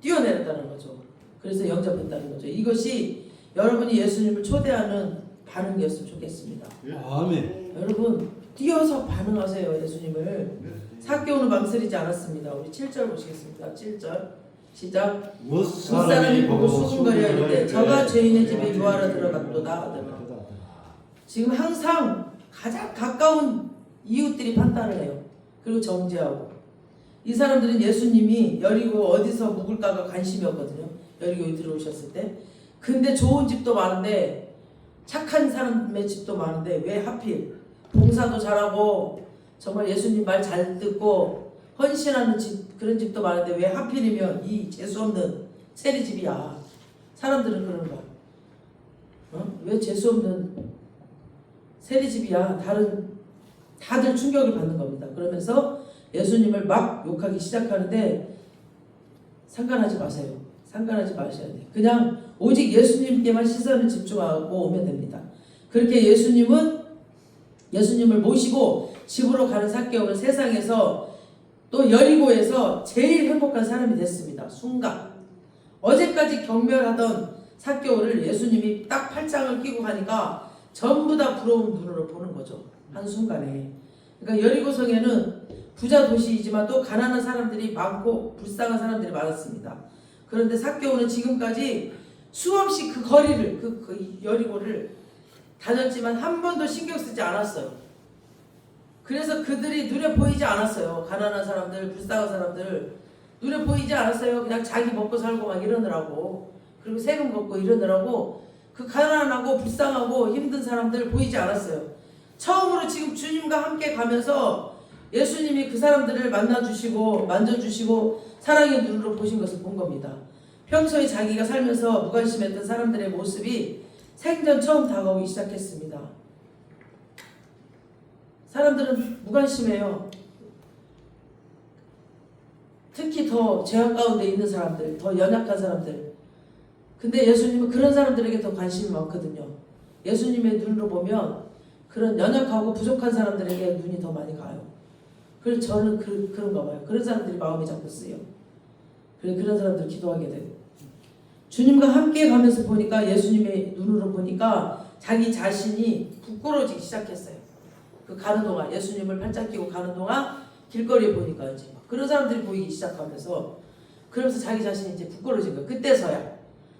뛰어내렸다는 거죠. 그래서 영접했다는 거죠. 이것이 여러분이 예수님을 초대하는 반응이었으면 좋겠습니다. 아멘. 여러분 뛰어서 반응하세요. 예수님을. 삭개오는 망설이지 않았습니다. 우리 7절 보시겠습니다. 7절 시작. 무사람이 보고 수군거려 이르되 저가 죄인의 집에 유하러 들어갔도다. 지금 항상 가장 가까운 이웃들이 판단을 해요. 그리고 정죄하고. 이 사람들은 예수님이 여리고 어디서 묵을까가 관심이었거든요. 여리고에 들어오셨을 때. 근데 좋은 집도 많은데 착한 사람의 집도 많은데 왜 하필 봉사도 잘하고 정말 예수님 말 잘 듣고 헌신하는 집, 그런 집도 많은데 왜 하필이면 이 재수없는 세리집이야. 사람들은 그런 거야. 왜 재수없는 세리집이야. 다들 충격을 받는 겁니다. 그러면서 예수님을 막 욕하기 시작하는데 상관하지 마세요. 상관하지 마셔야 돼요. 그냥 오직 예수님께만 시선을 집중하고 오면 됩니다. 그렇게 예수님을 모시고 집으로 가는 삭개오는 세상에서 또 여리고에서 제일 행복한 사람이 됐습니다. 순간. 어제까지 경멸하던 삭개오를 예수님이 딱 팔짱을 끼고 가니까 전부 다 부러운 눈으로 보는 거죠. 한순간에. 그러니까 여리고성에는 부자 도시이지만 또 가난한 사람들이 많고 불쌍한 사람들이 많았습니다. 그런데 삭개오는 지금까지 수없이 그 거리를, 그 여리고를 다녔지만 한 번도 신경 쓰지 않았어요. 그래서 그들이 눈에 보이지 않았어요. 가난한 사람들, 불쌍한 사람들 눈에 보이지 않았어요. 그냥 자기 먹고 살고 막 이러느라고, 그리고 세금 걷고 이러느라고 그 가난하고 불쌍하고 힘든 사람들 보이지 않았어요. 처음으로 지금 주님과 함께 가면서 예수님이 그 사람들을 만나주시고 만져주시고 사랑의 눈으로 보신 것을 본 겁니다. 평소에 자기가 살면서 무관심했던 사람들의 모습이 생전 처음 다가오기 시작했습니다. 사람들은 무관심해요. 특히 더 죄악 가운데 있는 사람들, 더 연약한 사람들. 근데 예수님은 그런 사람들에게 더 관심이 많거든요. 예수님의 눈으로 보면 그런 연약하고 부족한 사람들에게 눈이 더 많이 가요. 그래서 저는 그런가 봐요. 그런 사람들이 마음이 자꾸 쓰여. 그런 사람들 기도하게 되고. 주님과 함께 가면서 보니까, 예수님의 눈으로 보니까 자기 자신이 부끄러워지기 시작했어요. 그 가는 동안, 예수님을 팔짱 끼고 가는 동안 길거리에 보니까 이제 그런 사람들이 보이기 시작하면서, 그러면서 자기 자신이 이제 부끄러워진 거예요. 그때서야.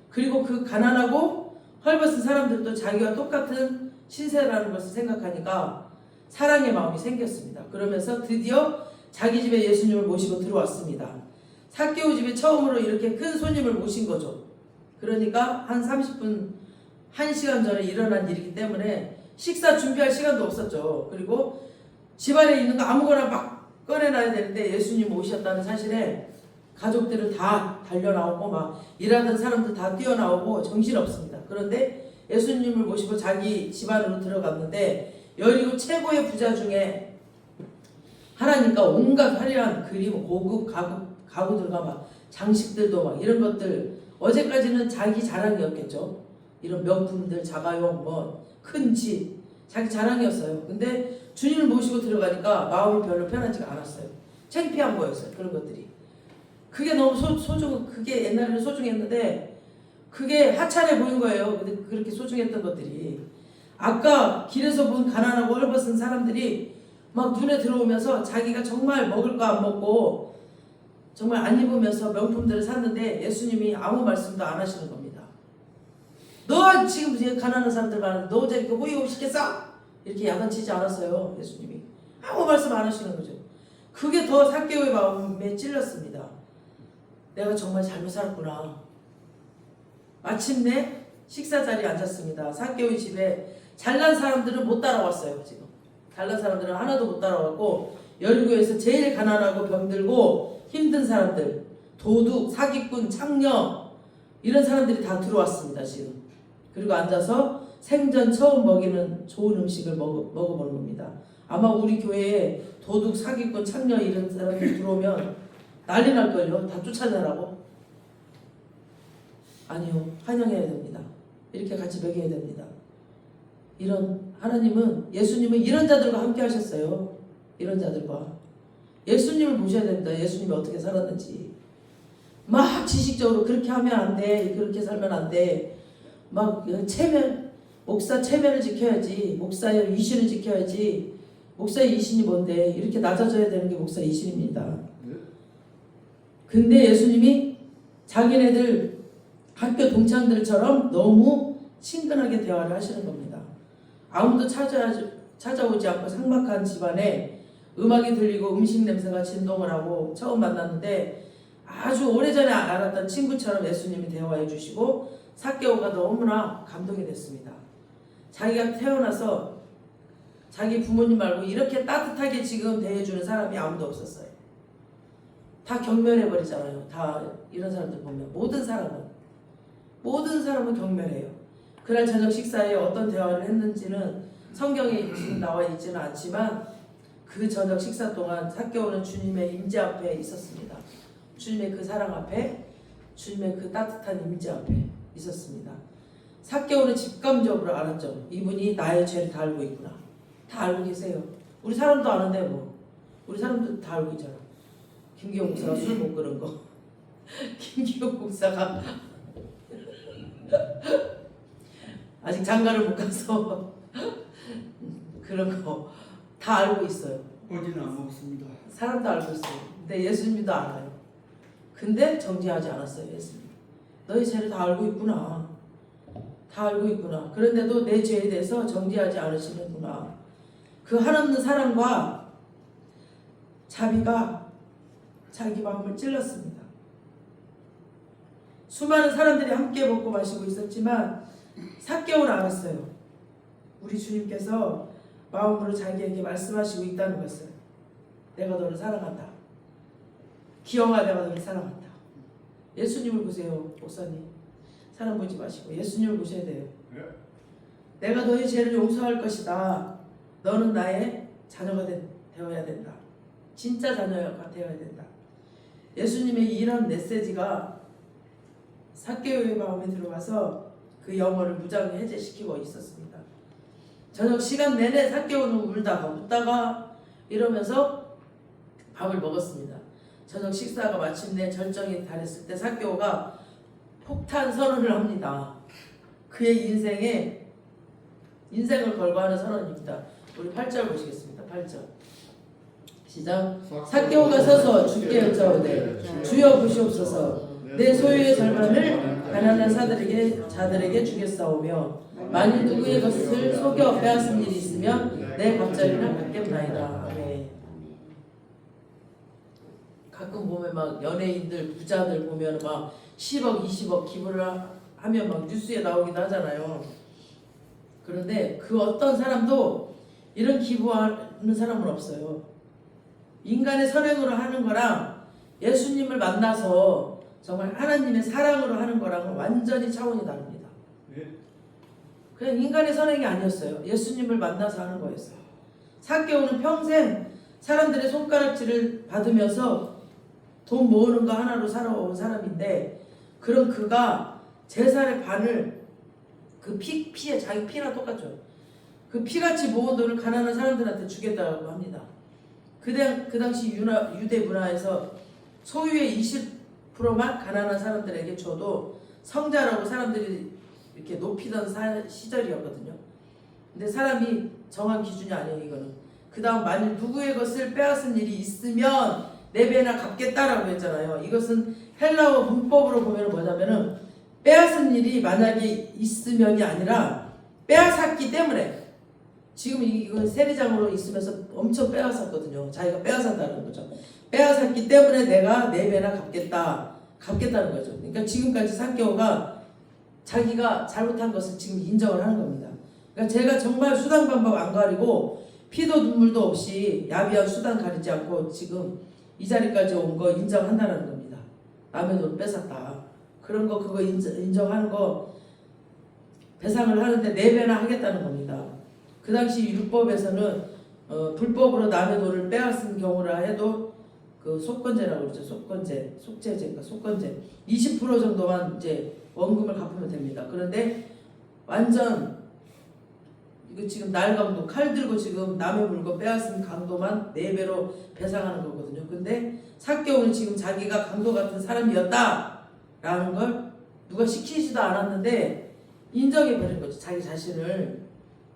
그리고 그 가난하고 헐벗은 사람들도 자기와 똑같은 신세라는 것을 생각하니까 사랑의 마음이 생겼습니다. 그러면서 드디어 자기 집에 예수님을 모시고 들어왔습니다. 삭개오 집에 처음으로 이렇게 큰 손님을 모신 거죠. 그러니까 한 30분, 1시간 전에 일어난 일이기 때문에 식사 준비할 시간도 없었죠. 그리고 집안에 있는 거 아무거나 막 꺼내놔야 되는데 예수님 오셨다는 사실에 가족들은 다 달려나오고 막 일하던 사람들 다 뛰어나오고 정신없습니다. 그런데 예수님을 모시고 자기 집안으로 들어갔는데 여리고 최고의 부자 중에 하나니까 온갖 화려한 그림, 고급 가구들과 막 장식들도 막 이런 것들, 어제까지는 자기 자랑이었겠죠. 이런 명품들, 자가용, 뭐 큰 집, 자기 자랑이었어요. 근데 주님을 모시고 들어가니까 마음이 별로 편하지가 않았어요. 창피한 거였어요. 그런 것들이. 그게 너무 그게 옛날에는 소중했는데 그게 하찮아 보인 거예요. 근데 그렇게 소중했던 것들이 아까 길에서 본 가난하고 헐벗은 사람들이 막 눈에 들어오면서 자기가 정말 먹을 거 안 먹고 정말 안 입으면서 명품들을 샀는데 예수님이 아무 말씀도 안 하시는 겁니다. 너 지금 가난한 사람들 많은데 너 어제 이렇게 호의호식했어? 이렇게 야단치지 않았어요. 예수님이 아무 말씀 안 하시는 거죠. 그게 더 삭개오의 마음에 찔렸습니다. 내가 정말 잘못 살았구나. 마침내 식사 자리에 앉았습니다. 삭개오의 집에 잘난 사람들은 못 따라왔어요. 지금 잘난 사람들은 하나도 못 따라왔고, 열교에서 제일 가난하고 병들고 힘든 사람들, 도둑, 사기꾼, 창녀, 이런 사람들이 다 들어왔습니다. 지금. 그리고 앉아서 생전 처음 먹이는 좋은 음식을 먹어보는 겁니다. 아마 우리 교회에 도둑, 사기꾼, 창녀 이런 사람들이 들어오면 난리 날걸요. 다 쫓아내라고. 아니요, 환영해야 됩니다. 이렇게 같이 먹여야 됩니다. 이런 하나님은, 예수님은 이런 자들과 함께 하셨어요. 이런 자들과 예수님을 보셔야 됩니다. 예수님이 어떻게 살았는지. 막 지식적으로 그렇게 하면 안 돼, 그렇게 살면 안 돼, 막 체면, 목사 체면을 지켜야지, 목사의 이신을 지켜야지. 목사의 이신이 뭔데, 이렇게 낮아져야 되는 게 목사의 이신입니다. 근데 예수님이 자기네들 학교 동창들처럼 너무 친근하게 대화를 하시는 겁니다. 아무도 찾아오지 않고 삭막한 집안에 음악이 들리고 음식 냄새가 진동을 하고 처음 만났는데, 아주 오래전에 알았던 친구처럼 예수님이 대화해 주시고 삭개오가 너무나 감동이 됐습니다. 자기가 태어나서 자기 부모님 말고 이렇게 따뜻하게 지금 대해주는 사람이 아무도 없었어요. 다 경멸해버리잖아요. 다 이런 사람들 보면 모든 사람은 경멸해요. 그날 저녁 식사에 어떤 대화를 했는지는 성경에 지금 나와 있지는 않지만, 그 저녁 식사 동안 삭개오는 주님의 임재 앞에 있었습니다. 주님의 그 사랑 앞에, 주님의 그 따뜻한 임재 앞에 있었습니다. 삭개오는 직감적으로 알았죠. 이분이 나의 죄를 다 알고 있구나. 다 알고 계세요. 우리 사람도 아는데 뭐. 우리 사람도 다 알고 있잖아. 김기호 목사가 술 못 끄는 거. 김기호 목사가 아직 장가를 못 가서 그런 거 다 알고 있어요. 어디는 안 먹습니다. 사람도 알고 있어요. 근데 예수님도 알아요. 근데 정죄하지 않았어요. 예수님. 너희 죄를 다 알고 있구나. 다 알고 있구나. 그런데도 내 죄에 대해서 정죄하지 않으시는구나. 그 한없는 사랑과 자비가 자기 마음을 찔렀습니다. 수많은 사람들이 함께 먹고 마시고 있었지만 삭개오는 알았어요. 우리 주님께서 마음으로 자기에게 말씀하시고 있다는 것을. 내가 너를 사랑한다. 기영아, 내가 너를 사랑한다. 예수님을 보세요. 목사님, 사람 보지 마시고 예수님을 보셔야 돼요. 내가 너의 죄를 용서할 것이다. 너는 나의 자녀가 되어야 된다. 진짜 자녀가 되어야 된다. 예수님의 이런 메시지가 삭개오의 마음에 들어가서 그 영혼을 무장히 해제시키고 있었습니다. 저녁 시간 내내 삭개오는 울다가 웃다가 이러면서 밥을 먹었습니다. 저녁 식사가 마침내 절정에 달했을 때 삭개오가 폭탄 선언을 합니다. 그의 인생을 걸고 하는 선언입니다. 우리 8절 보시겠습니다. 8절 시작. 삭개오가 서서 주께 여짜오되 주여 보시옵소서. 내 소유의 절반을 가난한 자들에게 주겠사오며 만일 누구의 것을 속여 빼앗은 일이 있으면 내 밥자리를 받겠나이다. 아멘. 가끔 보면 막 연예인들, 부자들 보면 막 10억, 20억 기부를 하면 막 뉴스에 나오기도 하잖아요. 그런데 그 어떤 사람도 이런 기부하는 사람은 없어요. 인간의 선행으로 하는 거랑 예수님을 만나서 정말 하나님의 사랑으로 하는 거랑은 완전히 차원이 다릅니다. 그냥 인간의 선행이 아니었어요. 예수님을 만나서 하는 거였어요. 삭개오는 평생 사람들의 손가락질을 받으면서 돈 모으는 거 하나로 살아온 사람인데, 그런 그가 재산의 반을 그 피에 자기 피랑 똑같죠. 그 피같이 모은 돈을 가난한 사람들한테 주겠다고 합니다. 그 당시 유대 문화에서 소유의 20%만 가난한 사람들에게 줘도 성자라고 사람들이 이렇게 높이던 시절이었거든요. 근데 사람이 정한 기준이 아니에요. 이거는 그 다음 만일 누구의 것을 빼앗은 일이 있으면 네 배나 갚겠다라고 했잖아요. 이것은 헬라어 문법으로 보면 뭐냐면은 빼앗은 일이 만약에 있으면이 아니라 빼앗았기 때문에 지금 이거 세리장으로 있으면서 엄청 빼앗았거든요. 자기가 빼앗았다는 거죠. 빼앗았기 때문에 내가 4배나 갚겠다는 거죠. 그러니까 지금까지 삭개오가 자기가 잘못한 것을 지금 인정을 하는 겁니다. 그러니까 제가 정말 수단 방법 안 가리고 피도 눈물도 없이 야비한 수단 가리지 않고 지금 이 자리까지 온 거 인정한다는 겁니다. 남의 돈 뺏었다. 그런 거 그거 인정하는 거 배상을 하는데 4배나 하겠다는 겁니다. 그 당시 율법에서는 불법으로 남의 돈을 빼앗은 경우라 해도 그 속건제라고 그러죠. 속건제 20% 정도만 이제 원금을 갚으면 됩니다. 그런데 완전 이거 지금 날강도 칼 들고 지금 남의 물건 빼앗은 강도만 4배로 배상하는 거거든요. 근데 삭개오는 지금 자기가 강도 같은 사람이었다라는 걸 누가 시키지도 않았는데 인정해 버린 거죠. 자기 자신을.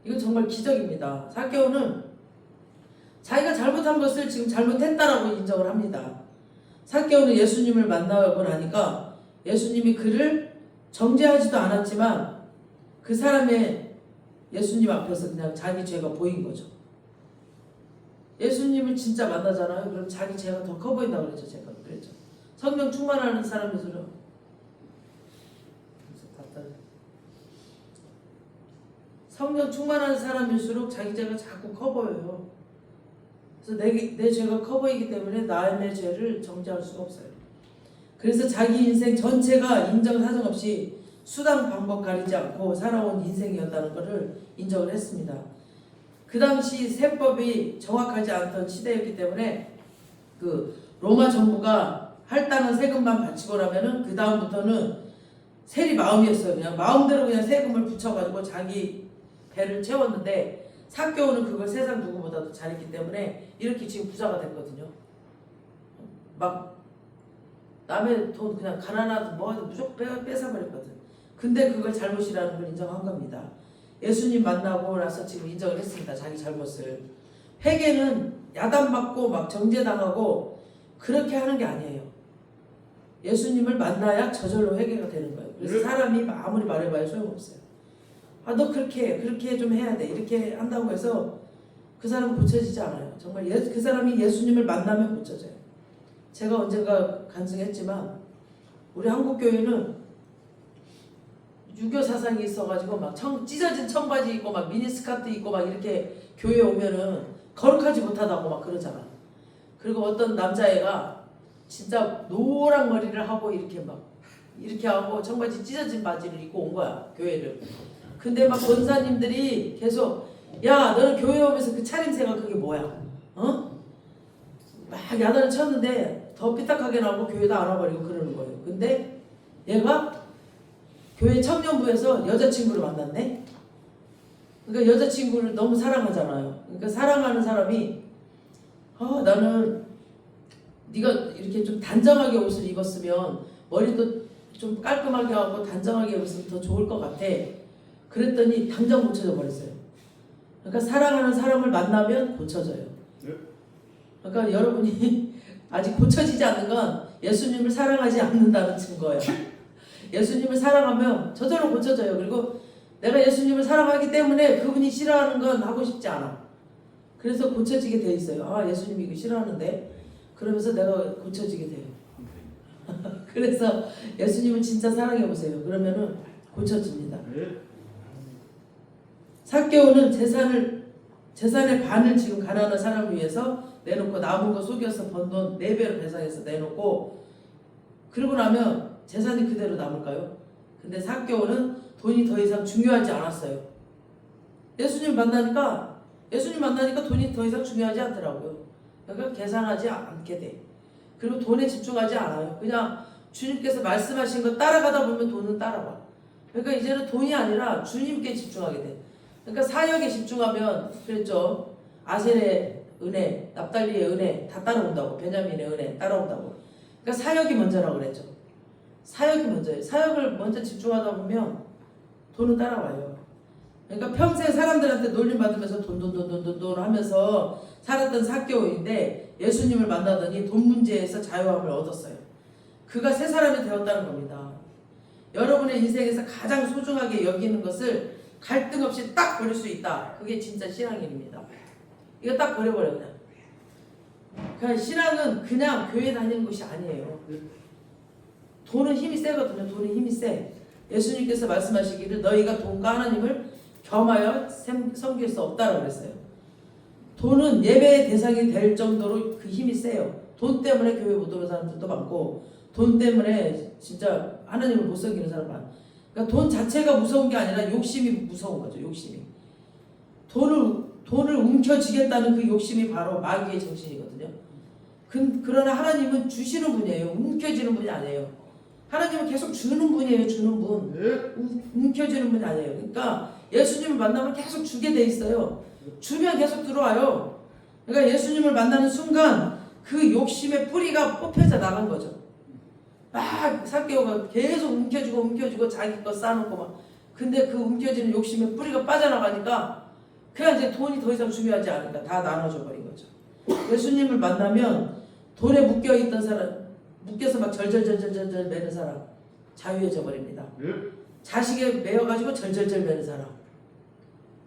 이건 정말 기적입니다. 삭개오는 자기가 잘못한 것을 지금 잘못했다라고 인정을 합니다. 삭개오는 예수님을 만나고 나니까 예수님이 그를 정죄하지도 않았지만 그 사람의 예수님 앞에서 그냥 자기 죄가 보인 거죠. 예수님을 진짜 만나잖아요. 그럼 자기 죄가 더 커 보인다고 그랬죠. 제가 그랬죠. 성령 충만하는 사람일수록 성령 충만한 사람일수록 자기 죄가 자꾸 커 보여요. 그래서 내 죄가 커 보이기 때문에 남의 죄를 정죄할 수가 없어요. 그래서 자기 인생 전체가 인정사정 없이 수단 방법 가리지 않고 살아온 인생이었다는 것을 인정을 했습니다. 그 당시 세법이 정확하지 않던 시대였기 때문에 그 로마 정부가 할당한 세금만 바치고 나면은 그 다음부터는 세리 마음이었어요. 그냥 마음대로 그냥 세금을 붙여가지고 자기 배를 채웠는데 삭개오는 그걸 세상 누구보다도 잘했기 때문에 이렇게 지금 부자가 됐거든요. 막 남의 돈 그냥 가난하든 뭐하든 무조건 뺏어버렸거든. 근데 그걸 잘못이라는 걸 인정한 겁니다. 예수님 만나고 나서 지금 인정을 했습니다. 자기 잘못을. 회개는 야단맞고 막 정죄당하고 그렇게 하는 게 아니에요. 예수님을 만나야 저절로 회개가 되는 거예요. 그래서 사람이 아무리 말해봐야 소용없어요. 아, 너 그렇게 좀 해야 돼. 이렇게 한다고 해서 그 사람은 고쳐지지 않아요. 정말 그 사람이 예수님을 만나면 고쳐져요. 제가 언젠가 간증했지만 우리 한국교회는 유교 사상이 있어가지고 막 찢어진 청바지 입고 막 미니스커트 입고 막 이렇게 교회에 오면은 거룩하지 못하다고 막 그러잖아. 그리고 어떤 남자애가 진짜 노란 머리를 하고 이렇게 하고 청바지 찢어진 바지를 입고 온 거야, 교회를. 근데 막 권사님들이 계속 야, 너는 교회 오면서 그 차림새가 그게 뭐야? 어? 막 야단을 쳤는데 더 삐딱하게 나오고 교회도 안 와버리고 그러는 거예요. 근데 얘가 교회 청년부에서 여자친구를 만났네? 그러니까 여자친구를 너무 사랑하잖아요. 그러니까 사랑하는 사람이 나는 네가 이렇게 좀 단정하게 옷을 입었으면 머리도 좀 깔끔하게 하고 단정하게 입었으면 더 좋을 것 같아. 그랬더니 당장 고쳐져 버렸어요. 그러니까 사랑하는 사람을 만나면 고쳐져요. 그러니까 여러분이 아직 고쳐지지 않는 건 예수님을 사랑하지 않는다는 증거예요. 예수님을 사랑하면 저절로 고쳐져요. 그리고 내가 예수님을 사랑하기 때문에 그분이 싫어하는 건 하고 싶지 않아. 그래서 고쳐지게 돼 있어요. 아, 예수님이 이거 싫어하는데 그러면서 내가 고쳐지게 돼요. 그래서 예수님을 진짜 사랑해 보세요. 그러면은 고쳐집니다. 삭개오는 재산의 반을 지금 가난한 사람을 위해서 내놓고 남은 거 속여서 번 돈 4배로 배상해서 내놓고 그러고 나면 재산이 그대로 남을까요? 근데 삭개오는 돈이 더 이상 중요하지 않았어요. 예수님 만나니까 돈이 더 이상 중요하지 않더라고요. 그러니까 계산하지 않게 돼. 그리고 돈에 집중하지 않아요. 그냥 주님께서 말씀하신 거 따라가다 보면 돈은 따라와. 그러니까 이제는 돈이 아니라 주님께 집중하게 돼. 그러니까 사역에 집중하면 그랬죠. 아셀의 은혜, 납달리의 은혜 다 따라온다고. 베냐민의 은혜 따라온다고. 그러니까 사역이 먼저라고 그랬죠. 사역이 먼저예요. 사역을 먼저 집중하다 보면 돈은 따라와요. 그러니까 평생 사람들한테 놀림받으면서 돈 하면서 살았던 삭개오인데 예수님을 만나더니 돈 문제에서 자유함을 얻었어요. 그가 새 사람이 되었다는 겁니다. 여러분의 인생에서 가장 소중하게 여기는 것을 갈등 없이 딱 버릴 수 있다. 그게 진짜 신앙인입니다. 이거 딱 버려버려 그냥. 그러니까 신앙은 그냥 교회 다니는 것이 아니에요. 돈은 힘이 세거든요. 돈은 힘이 세. 예수님께서 말씀하시기를 너희가 돈과 하나님을 겸하여 섬길 수 없다라고 그랬어요. 돈은 예배의 대상이 될 정도로 그 힘이 세요. 돈 때문에 교회 못 오는 사람들도 많고 돈 때문에 진짜 하나님을 못 섬기는 사람 많아요. 그러니까 돈 자체가 무서운 게 아니라 욕심이 무서운 거죠. 욕심이. 돈을 움켜쥐겠다는 그 욕심이 바로 마귀의 정신이거든요. 그러나 하나님은 주시는 분이에요. 움켜쥐는 분이 아니에요. 하나님은 계속 주는 분이에요. 주는 분. 움켜쥐는 분이 아니에요. 그러니까 예수님을 만나면 계속 주게 돼 있어요. 주면 계속 들어와요. 그러니까 예수님을 만나는 순간 그 욕심의 뿌리가 뽑혀져 나간 거죠. 막 삭개오가 계속 움켜쥐고 자기 거 쌓아놓고 막. 근데 그 움켜쥐는 욕심의 뿌리가 빠져나가니까 그냥 이제 돈이 더 이상 중요하지 않으니까 다 나눠져 버린 거죠. 예수님을 만나면 돈에 묶여있던 사람, 묶여서 막 절절절절절 매는 사람 자유해져 버립니다. 자식에 매여가지고 절절절 매는 사람,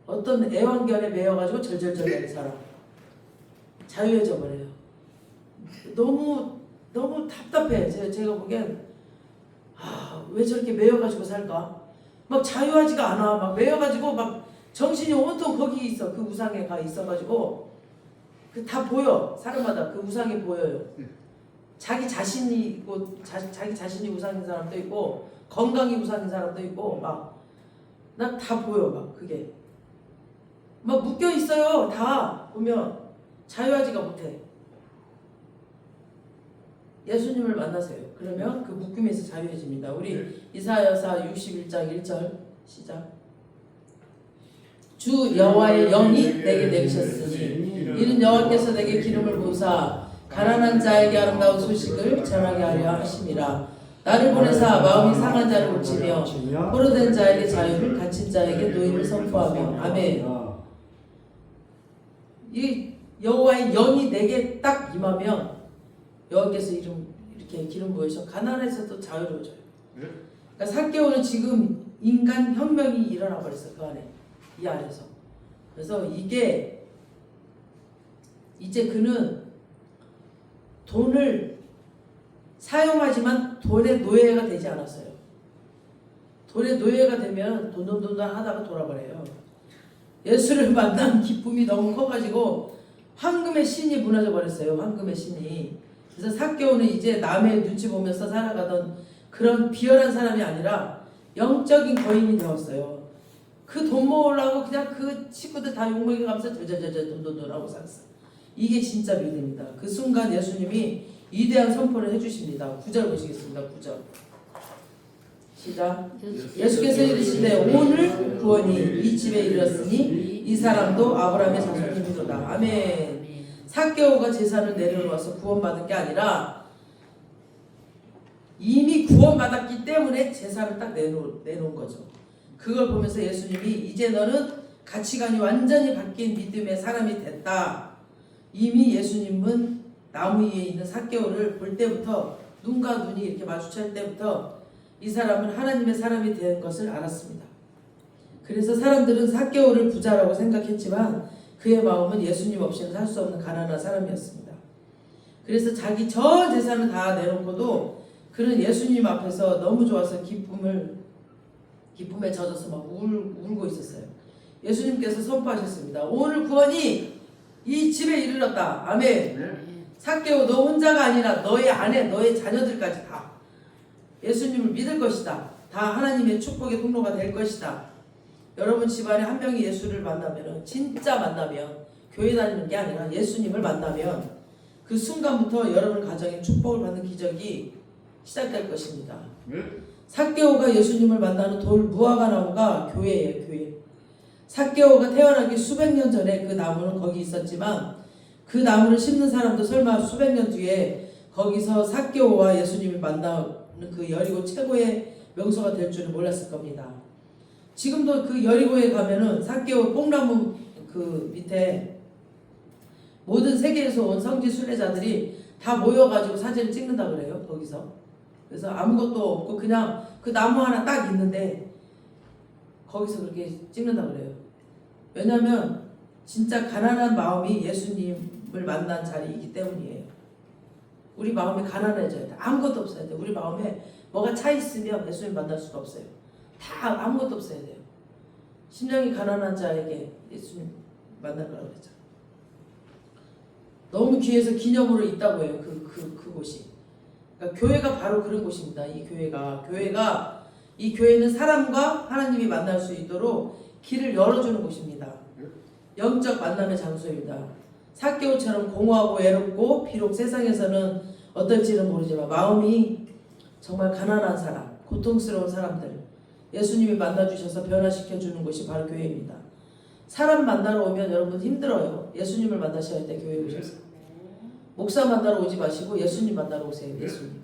어떤 애완견에 매여가지고 절절절 매는 사람 자유해져 버려요. 너무 답답해. 제가 보기엔 왜 저렇게 매여가지고 살까? 막 자유하지가 않아. 막 매여가지고 막 정신이 온통 거기 있어. 그 우상에 가 있어가지고 다 보여. 사람마다 그 우상이 보여요. 자기 자신이 있고 자기 자신이 우상인 사람도 있고 건강이 우상인 사람도 있고 막 난 다 보여. 막 그게 막 묶여 있어요. 다 보면 자유하지가 못해. 예수님을 만나세요. 그러면 그 묶임에서 자유해집니다. 우리 이사야서 61장 1절 시작. 주 여호와의 영이 내게 내리셨으니 이는 여호와께서 내게 기름을 부으사 가난한 자에게 아름다운 소식을 전하게 하려 하심이라. 나를 보내사 마음이 상한 자를 고치며 포로된 자에게 자유를, 갇힌 자에게 노임을 선포하며. 아멘. 이 여호와의 영이 내게 딱 임하면 여호와께서 이렇게 기름 부으셔 가난해서도 자유로워져요. 그러니까 삭개오는 지금 인간 혁명이 일어나 버렸어. 그 안에, 이 안에서. 그래서 이게 이제 그는 돈을 사용하지만 돈의 노예가 되지 않았어요. 돈의 노예가 되면 돈 하다가 돌아버려요. 예수를 만난 기쁨이 너무 커가지고 황금의 신이 무너져 버렸어요. 황금의 신이. 그래서 삭개오는 이제 남의 눈치 보면서 살아가던 그런 비열한 사람이 아니라 영적인 거인이 되었어요. 그 돈 모으려고 그냥 그 친구들 다 욕먹여가면서 돈 하고 살았어요. 이게 진짜 믿음이다. 그 순간 예수님이 위대한 선포를 해주십니다. 9절 보시겠습니다. 9절 시작. 예수께서 이르시되 오늘 구원이 이 집에 이르렀으니 이 사람도 아브라함의 자손이니로다. 아멘. 삭개오가 제사를 내려놓아서 구원받은 게 아니라 이미 구원받았기 때문에 제사를 딱 내놓은 거죠. 그걸 보면서 예수님이 이제 너는 가치관이 완전히 바뀐 믿음의 사람이 됐다. 이미 예수님은 나무 위에 있는 삭개오를 볼 때부터, 눈과 눈이 이렇게 마주칠 때부터 이 사람은 하나님의 사람이 된 것을 알았습니다. 그래서 사람들은 삭개오를 부자라고 생각했지만 그의 마음은 예수님 없이는 살 수 없는 가난한 사람이었습니다. 그래서 자기 전 재산을 다 내놓고도 그는 예수님 앞에서 너무 좋아서 기쁨에 젖어서 막 울고 있었어요. 예수님께서 선포하셨습니다. 오늘 구원이 이 집에 이르렀다. 아멘. 삭개오, 너 혼자가 아니라 너의 아내, 너의 자녀들까지 다 예수님을 믿을 것이다. 다 하나님의 축복의 통로가 될 것이다. 여러분 집안에 한 명이 예수를 만나면, 진짜 만나면, 교회 다니는 게 아니라 예수님을 만나면 그 순간부터 여러분 가정에 축복을 받는 기적이 시작될 것입니다. 삭개오가 예수님을 만나는 돌 무화과 나무가 교회예요. 교회. 삭개오가 태어나기 수백 년 전에 그 나무는 거기 있었지만 그 나무를 심는 사람도 설마 수백 년 뒤에 거기서 삭개오와 예수님을 만나는 그 여리고 최고의 명소가 될 줄은 몰랐을 겁니다. 지금도 그 여리고에 가면은 삭개오 뽕나무 그 밑에 모든 세계에서 온 성지 순례자들이 다 모여가지고 사진을 찍는다 그래요. 거기서. 그래서 아무것도 없고 그냥 그 나무 하나 딱 있는데 거기서 그렇게 찍는다 그래요. 왜냐하면 진짜 가난한 마음이 예수님을 만난 자리이기 때문이에요. 우리 마음이 가난해져야 돼. 아무것도 없어야 돼. 우리 마음에 뭐가 차 있으면 예수님 만날 수가 없어요. 다 아무것도 없어야 돼요. 심령이 가난한 자에게 예수님 만날 거라고 그랬죠. 너무 귀해서 기념으로 있다고 해요. 그곳이. 그러니까 교회가 바로 그런 곳입니다. 이 교회는 사람과 하나님이 만날 수 있도록 길을 열어주는 곳입니다. 영적 만남의 장소입니다. 삭개오처럼 공허하고 외롭고 비록 세상에서는 어떨지는 모르지만 마음이 정말 가난한 사람, 고통스러운 사람들 예수님이 만나주셔서 변화시켜주는 곳이 바로 교회입니다. 사람 만나러 오면 여러분 힘들어요. 예수님을 만나셔야 돼. 교회에 오셔서 목사 만나러 오지 마시고 예수님 만나러 오세요. 예수님.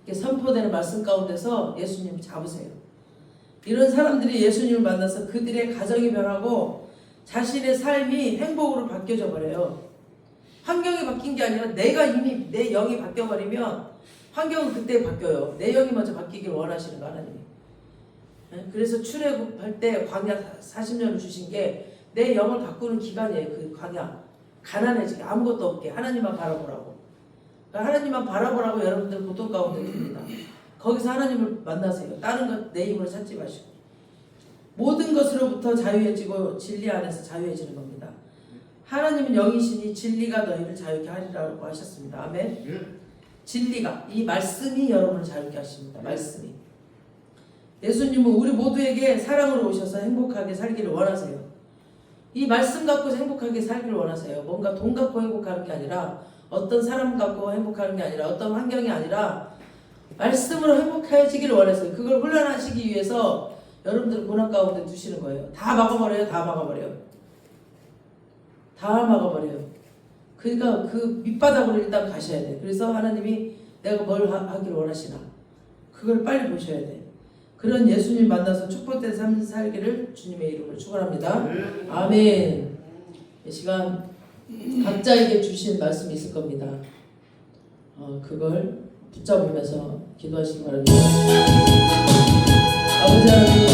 이렇게 선포되는 말씀 가운데서 예수님 잡으세요. 이런 사람들이 예수님을 만나서 그들의 가정이 변하고 자신의 삶이 행복으로 바뀌어져 버려요. 환경이 바뀐 게 아니라 내가 이미 내 영이 바뀌어버리면 환경은 그때 바뀌어요. 내 영이 먼저 바뀌길 원하시는 거 하나님이. 그래서 출애굽할 때 광야 40년을 주신 게 내 영을 바꾸는 기간이에요. 그 광야. 가난해지게 아무것도 없게 하나님만 바라보라고. 그러니까 하나님만 바라보라고 여러분들 고통 가운데 듭니다. 거기서 하나님을 만나세요. 다른 것 내 힘으로 찾지 마시고. 모든 것으로부터 자유해지고 진리 안에서 자유해지는 겁니다. 하나님은 영이시니 진리가 너희를 자유케 하리라고 하셨습니다. 아멘. 진리가, 이 말씀이 여러분을 자유케 하십니다. 말씀이. 예수님은 우리 모두에게 사랑으로 오셔서 행복하게 살기를 원하세요. 이 말씀 갖고 행복하게 살기를 원하세요. 뭔가 돈 갖고 행복하는 게 아니라, 어떤 사람 갖고 행복하는 게 아니라, 어떤 환경이 아니라 말씀으로 행복해지기를 원하세요. 그걸 훈련하시기 위해서 여러분들 고난 가운데 두시는 거예요. 다 막아버려요. 다 막아버려요. 다 막아버려요. 그러니까 그 밑바닥으로 일단 가셔야 돼. 그래서 하나님이 내가 뭘 하기를 원하시나, 그걸 빨리 보셔야 돼. 그런 예수님 만나서 축복된 삶 살기를 주님의 이름으로 축원합니다. 아멘. 이 시간 각자에게 주신 말씀이 있을 겁니다. 그걸 붙잡으면서 기도하시기 바랍니다. 아버지 하나님,